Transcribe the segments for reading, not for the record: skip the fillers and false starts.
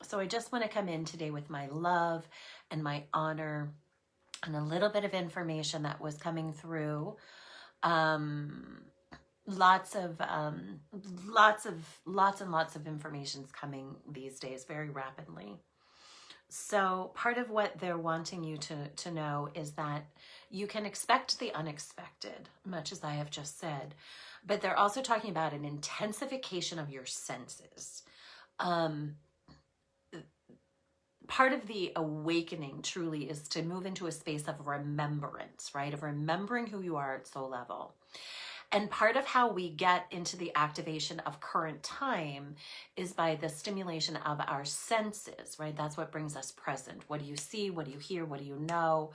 So I just want to come in today with my love and my honor and a little bit of information that was coming through. Um, lots of lots and lots of information's coming these days very rapidly. So part of what they're wanting you to know is that you can expect the unexpected, much as I have just said, but they're also talking about an intensification of your senses. Part of the awakening truly is to move into a space of remembrance, right? Of remembering who you are at soul level. And part of how we get into the activation of current time is by the stimulation of our senses, right? That's what brings us present. What do you see? What do you hear? What do you know?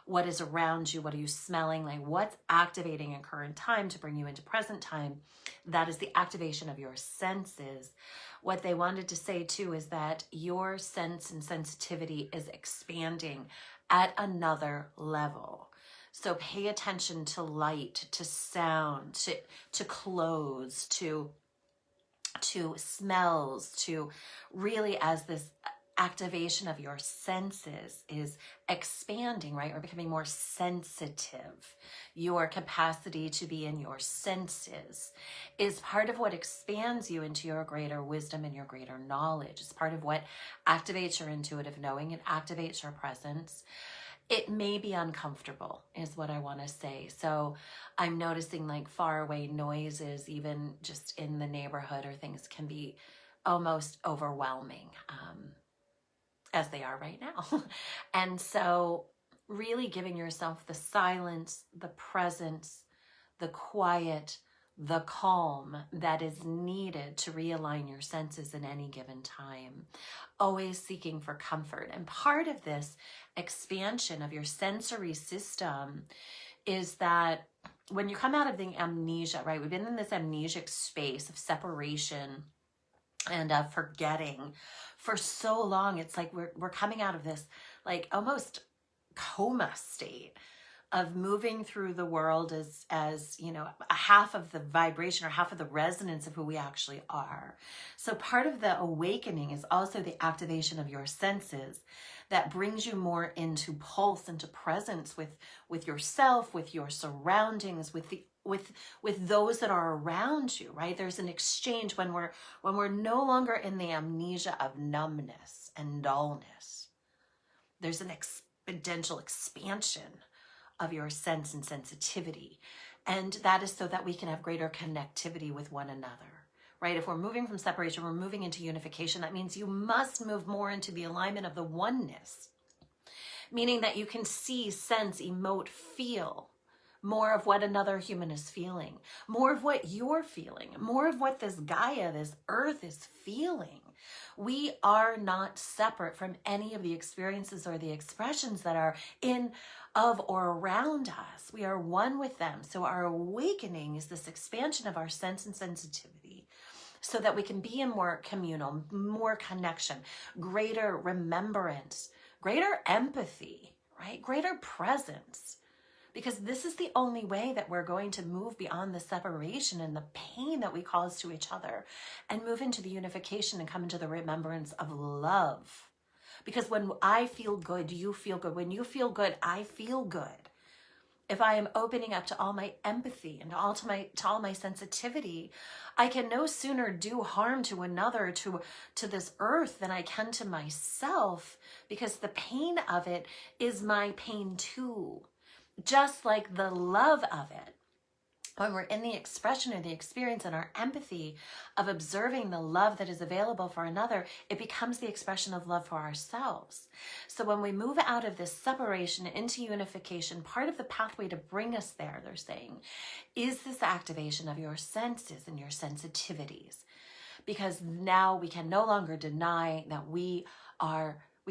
What is around you? What are you smelling? Like, what's activating in current time to bring you into present time? That is the activation of your senses. What they wanted to say too is that your sense and sensitivity is expanding at another level. So pay attention to light, to sound, to clothes, to smells, to really, as this activation of your senses is expanding, right? Or becoming more sensitive. Your capacity to be in your senses is part of what expands you into your greater wisdom and your greater knowledge. It's part of what activates your intuitive knowing and activates your presence. It may be uncomfortable is what I want to say. So I'm noticing like far away noises, even just in the neighborhood or things, can be almost overwhelming, as they are right now. And so really giving yourself the silence, the presence, the quiet, the calm that is needed to realign your senses in any given time. Always seeking for comfort. And part of this expansion of your sensory system is that when you come out of the amnesia, right? We've been in this amnesic space of separation and of forgetting for so long. It's like we're coming out of this like almost coma state of moving through the world as you know, a half of the vibration or half of the resonance of who we actually are. So part of the awakening is also the activation of your senses that brings you more into pulse, into presence with yourself, with your surroundings, with those that are around you, right? There's an exchange when we're no longer in the amnesia of numbness and dullness. There's an exponential expansion of your sense and sensitivity. And that is so that we can have greater connectivity with one another, right? If we're moving from separation, we're moving into unification. That means you must move more into the alignment of the oneness, meaning that you can see, sense, emote, feel more of what another human is feeling, more of what you're feeling, more of what this Gaia, this earth is feeling. We are not separate from any of the experiences or the expressions that are in, of, or around us. We are one with them. So our awakening is this expansion of our sense and sensitivity so that we can be in more communal, more connection, greater remembrance, greater empathy, right? Greater presence. Because this is the only way that we're going to move beyond the separation and the pain that we cause to each other and move into the unification and come into the remembrance of love. Because when I feel good, you feel good. When you feel good, I feel good. If I am opening up to all my empathy and to all my sensitivity, I can no sooner do harm to another, to this earth, than I can to myself, because the pain of it is my pain too. Just like the love of it, when we're in the expression or the experience and our empathy of observing the love that is available for another, it becomes the expression of love for ourselves. So when we move out of this separation into unification, part of the pathway to bring us there, they're saying, is this activation of your senses and your sensitivities. Because now we can no longer deny that we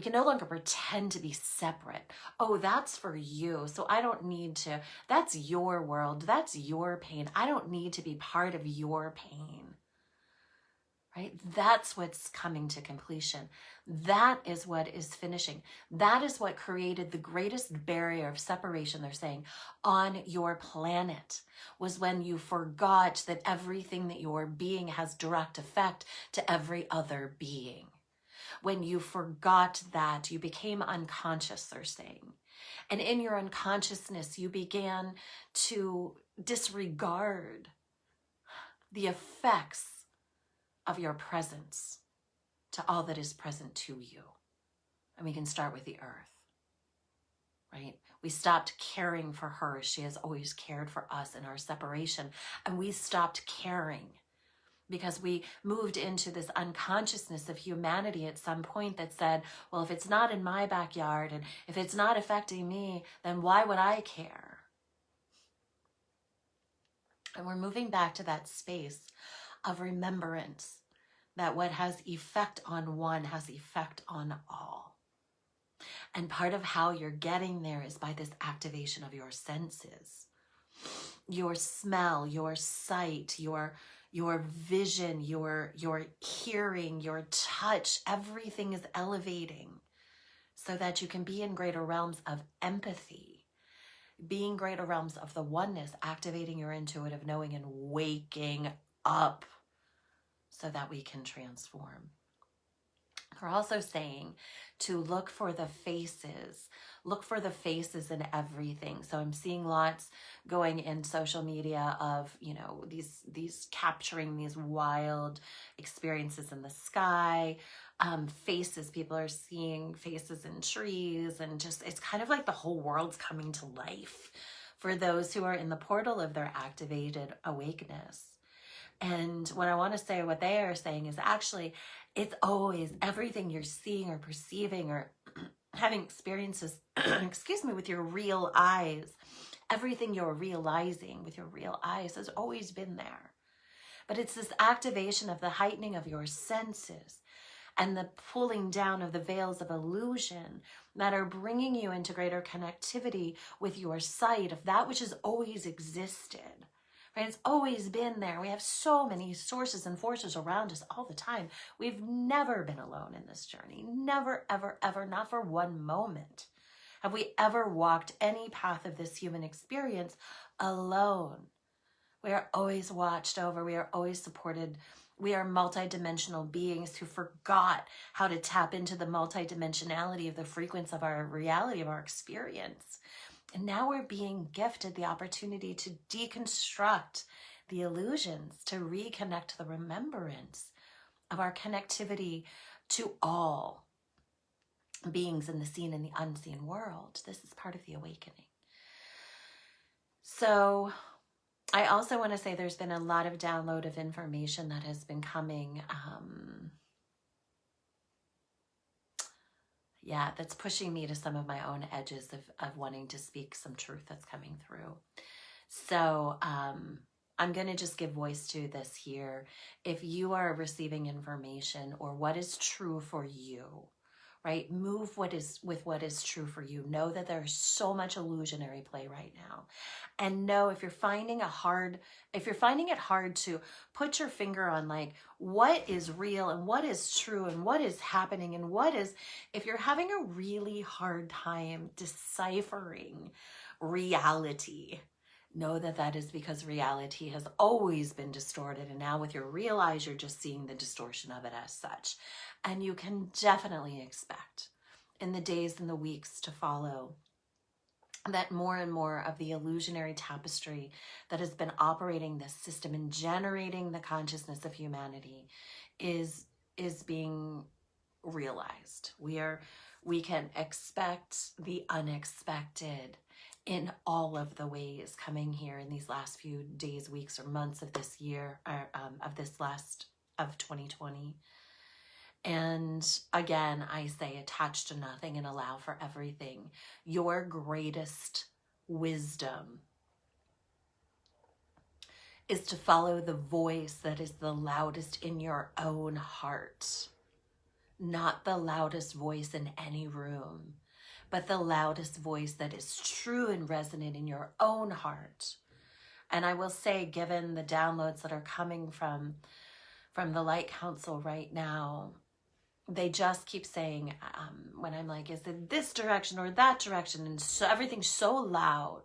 can no longer pretend to be separate. Oh, that's for you. So I don't need to, that's your world. That's your pain. I don't need to be part of your pain, right? That's what's coming to completion. That is what is finishing. That is what created the greatest barrier of separation, they're saying, on your planet, was when you forgot that everything that you're being has direct effect to every other being. when you forgot that, you became unconscious, they're saying. And in your unconsciousness, you began to disregard the effects of your presence to all that is present to you. And we can start with the earth, right? We stopped caring for her as she has always cared for us in our separation. And we stopped caring because we moved into this unconsciousness of humanity at some point that said, well, if it's not in my backyard and if it's not affecting me, then why would I care? And we're moving back to that space of remembrance that what has effect on one has effect on all. And part of how you're getting there is by this activation of your senses. Your smell, your sight, your vision, your hearing, your touch, everything is elevating so that you can be in greater realms of empathy, being greater realms of the oneness, activating your intuitive knowing and waking up so that we can transform. We're also saying to look for the faces. Look for the faces in everything. So I'm seeing lots going in social media of, you know, these capturing these wild experiences in the sky, faces. People are seeing faces in trees, and just, it's kind of like the whole world's coming to life for those who are in the portal of their activated awakeness. And what I want to say, what they are saying is actually, it's always everything you're seeing or perceiving or having experiences, excuse me, with your real eyes. Everything you're realizing with your real eyes has always been there. But it's this activation of the heightening of your senses and the pulling down of the veils of illusion that are bringing you into greater connectivity with your sight of that which has always existed. Right? It's always been there. We have so many sources and forces around us all the time. We've never been alone in this journey. Never, ever, ever, not for one moment. Have we ever walked any path of this human experience alone? We are always watched over. We are always supported. We are multidimensional beings who forgot how to tap into the multidimensionality of the frequency of our reality, of our experience. And now we're being gifted the opportunity to deconstruct the illusions, to reconnect the remembrance of our connectivity to all beings in the seen and the unseen world. This is part of the awakening. So I also want to say there's been a lot of download of information that has been coming. That's pushing me to some of my own edges of wanting to speak some truth that's coming through. So I'm going to just give voice to this here. If you are receiving information or what is true for you, right? Move with what is true for you. Know that there's so much illusionary play right now. And know if you're finding it hard to put your finger on like what is real and what is true and what is happening and if you're having a really hard time deciphering reality, know that that is because reality has always been distorted. And now with your real eyes, you're just seeing the distortion of it as such. And you can definitely expect in the days and the weeks to follow that more and more of the illusionary tapestry that has been operating this system and generating the consciousness of humanity is being realized. We can expect the unexpected in all of the ways coming here in these last few days, weeks, or months of this year, of 2020. And again, I say attach to nothing and allow for everything. Your greatest wisdom is to follow the voice that is the loudest in your own heart, not the loudest voice in any room, but the loudest voice that is true and resonant in your own heart. And I will say, given the downloads that are coming from the Light Council right now, they just keep saying, when I'm like, is it this direction or that direction? And so everything's so loud.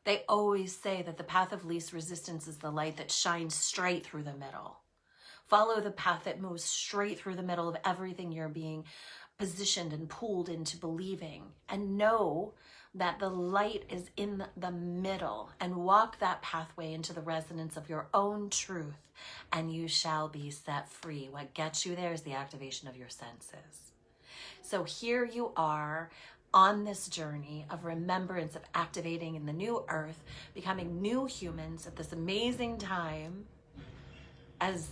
They always say that the path of least resistance is the light that shines straight through the middle. Follow the path that moves straight through the middle of everything you're being positioned and pulled into believing. And know that the light is in the middle, and walk that pathway into the resonance of your own truth, and you shall be set free. What gets you there is the activation of your senses. So here you are on this journey of remembrance, of activating in the new earth, becoming new humans at this amazing time as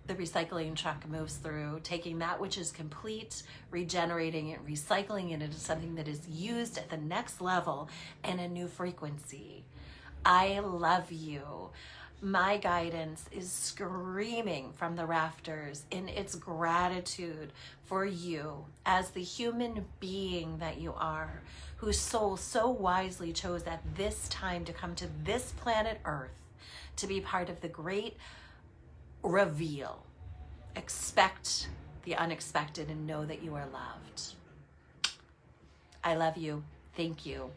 the recycling truck moves through, taking that which is complete, regenerating it, recycling it into something that is used at the next level in a new frequency. I love you. My guidance is screaming from the rafters in its gratitude for you as the human being that you are, whose soul so wisely chose at this time to come to this planet Earth to be part of the great reveal. Expect the unexpected and know that you are loved. I love you. Thank you.